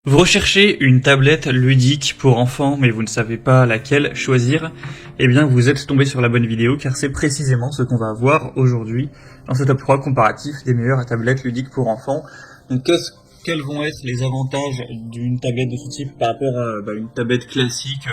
Vous recherchez une tablette ludique pour enfants, mais vous ne savez pas laquelle choisir? Eh bien, vous êtes tombé sur la bonne vidéo, car c'est précisément ce qu'on va voir aujourd'hui dans ce top 3 comparatif des meilleures tablettes ludiques pour enfants. Donc, quels vont être les avantages d'une tablette de ce type par rapport à une tablette classique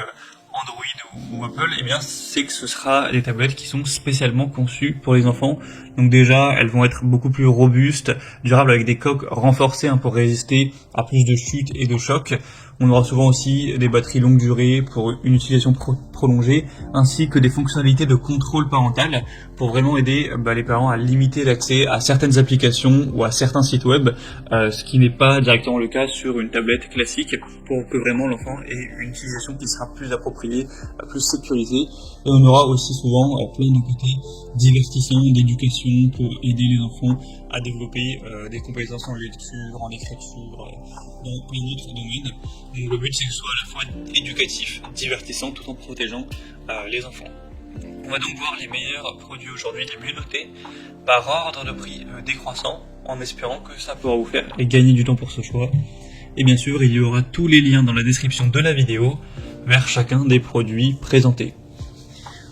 Android ou Apple? Eh bien, c'est que ce sera des tablettes qui sont spécialement conçues pour les enfants. Donc déjà, elles vont être beaucoup plus robustes, durables, avec des coques renforcées pour résister à plus de chutes et de chocs. On aura souvent aussi des batteries longue durée pour une utilisation prolongée, ainsi que des fonctionnalités de contrôle parental pour vraiment aider les parents à limiter l'accès à certaines applications ou à certains sites web, ce qui n'est pas directement le cas sur une tablette classique, pour que vraiment l'enfant ait une utilisation qui sera plus appropriée, plus sécurisée. Et on aura aussi souvent plein de côtés divertissants, d'éducation, pour aider les enfants à développer des compétences en lecture, en écriture, dans plein d'autres domaines. Donc le but, c'est que ce soit à la fois éducatif, divertissant, tout en protégeant les enfants. On va donc voir les meilleurs produits aujourd'hui, les mieux notés, par ordre de prix décroissant, en espérant que ça pourra vous faire et gagner du temps pour ce choix. Et bien sûr, il y aura tous les liens dans la description de la vidéo vers chacun des produits présentés.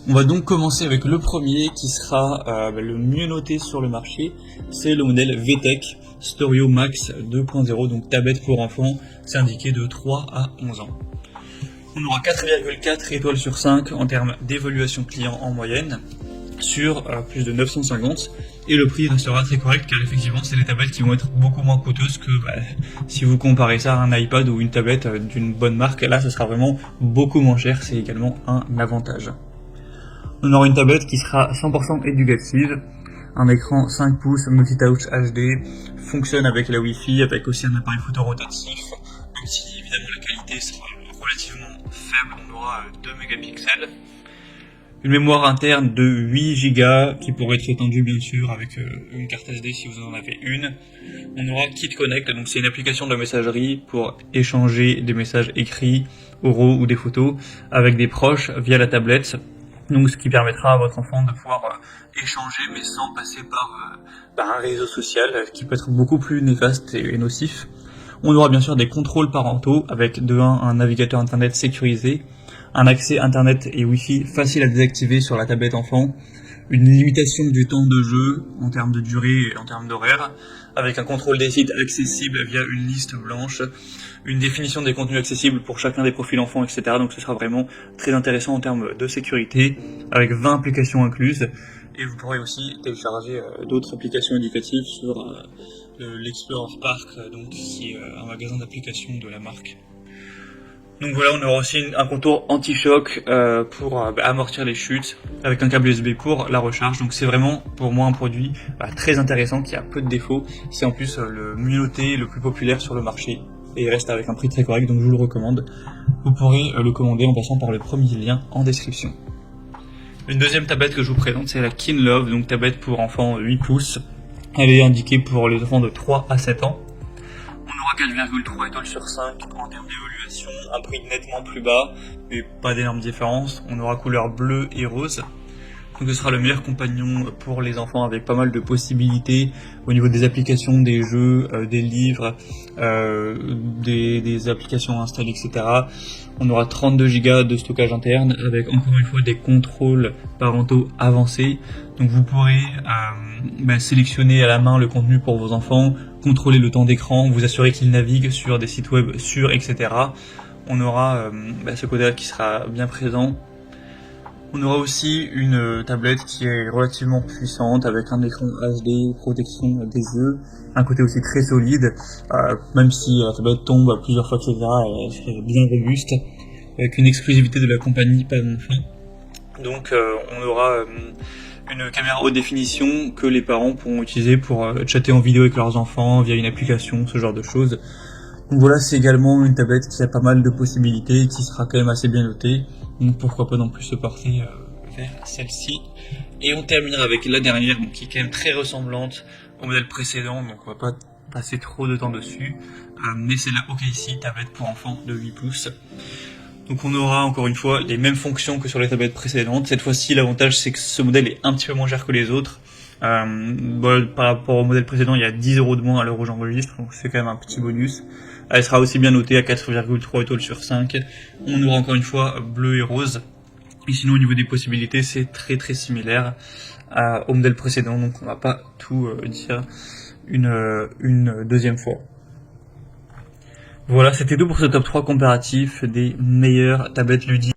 On va donc commencer avec le premier qui sera le mieux noté sur le marché, c'est le modèle VTech Storio Max 2.0, donc tablette pour enfants, c'est indiqué de 3 à 11 ans. On aura 4,4 étoiles sur 5 en termes d'évaluation client en moyenne, sur plus de 950, et le prix restera très correct car effectivement c'est des tablettes qui vont être beaucoup moins coûteuses que si vous comparez ça à un iPad ou une tablette d'une bonne marque. Là ce sera vraiment beaucoup moins cher, c'est également un avantage. On aura une tablette qui sera 100% éducative, un écran 5 pouces multitouch HD, fonctionne avec la Wi-Fi, avec aussi un appareil photo rotatif, même si évidemment la qualité sera relativement faible, on aura 2 mégapixels. Une mémoire interne de 8 Go qui pourrait être étendue bien sûr avec une carte SD si vous en avez une. On aura Kit Connect, donc c'est une application de la messagerie pour échanger des messages écrits, oraux ou des photos avec des proches via la tablette. Donc ce qui permettra à votre enfant de pouvoir échanger mais sans passer par un réseau social qui peut être beaucoup plus néfaste et nocif. On aura bien sûr des contrôles parentaux avec de 1 un navigateur internet sécurisé, un accès internet et wifi facile à désactiver sur la tablette enfant, une limitation du temps de jeu en termes de durée et en termes d'horaire, avec un contrôle des sites accessible via une liste blanche, une définition des contenus accessibles pour chacun des profils enfants, etc. Donc ce sera vraiment très intéressant en termes de sécurité, avec 20 applications incluses, et vous pourrez aussi télécharger d'autres applications éducatives sur l'Explorer Park, donc qui est un magasin d'applications de la marque. Donc voilà, on aura aussi un contour anti-choc pour amortir les chutes, avec un câble USB pour la recharge. Donc c'est vraiment pour moi un produit très intéressant qui a peu de défauts. C'est en plus le mieux noté, le plus populaire sur le marché, et il reste avec un prix très correct, donc je vous le recommande. Vous pourrez le commander en passant par le premier lien en description. Une deuxième tablette que je vous présente, c'est la KinLove, donc tablette pour enfants 8 pouces. Elle est indiquée pour les enfants de 3 à 7 ans. On aura 4,3 étoiles sur 5 en termes d'évaluation, un prix nettement plus bas, mais pas d'énormes différences. On aura couleur bleue et rose. Donc ce sera le meilleur compagnon pour les enfants, avec pas mal de possibilités au niveau des applications, des jeux, des livres, des applications installées, etc. On aura 32 Go de stockage interne, avec encore une fois des contrôles parentaux avancés. Donc vous pourrez sélectionner à la main le contenu pour vos enfants, contrôler le temps d'écran, vous assurer qu'ils naviguent sur des sites web sûrs, etc. On aura ce côté-là qui sera bien présent. On aura aussi une tablette qui est relativement puissante, avec un écran HD, protection des yeux, un côté aussi très solide, même si la tablette tombe plusieurs fois, etc., elle est bien robuste, avec une exclusivité de la compagnie, pas mon fin. Donc on aura une caméra haute définition que les parents pourront utiliser pour chatter en vidéo avec leurs enfants via une application, ce genre de choses. Donc voilà, c'est également une tablette qui a pas mal de possibilités, qui sera quand même assez bien notée. Donc pourquoi pas non plus se porter vers celle-ci. Et on terminera avec la dernière, donc qui est quand même très ressemblante au modèle précédent, donc on va pas passer trop de temps dessus. Mais c'est la OKC, tablette pour enfants de 8 pouces. Donc on aura encore une fois les mêmes fonctions que sur les tablettes précédentes. Cette fois-ci, l'avantage c'est que ce modèle est un petit peu moins cher que les autres. Par rapport au modèle précédent, il y a 10 € de moins à l'heure où j'enregistre, donc c'est quand même un petit bonus. Elle sera aussi bien notée à 4,3 étoiles sur 5. On aura encore une fois bleu et rose. Et sinon, au niveau des possibilités, c'est très similaire au modèle précédent, donc on va pas tout dire une deuxième fois. Voilà, c'était tout pour ce top 3 comparatif des meilleures tablettes ludiques.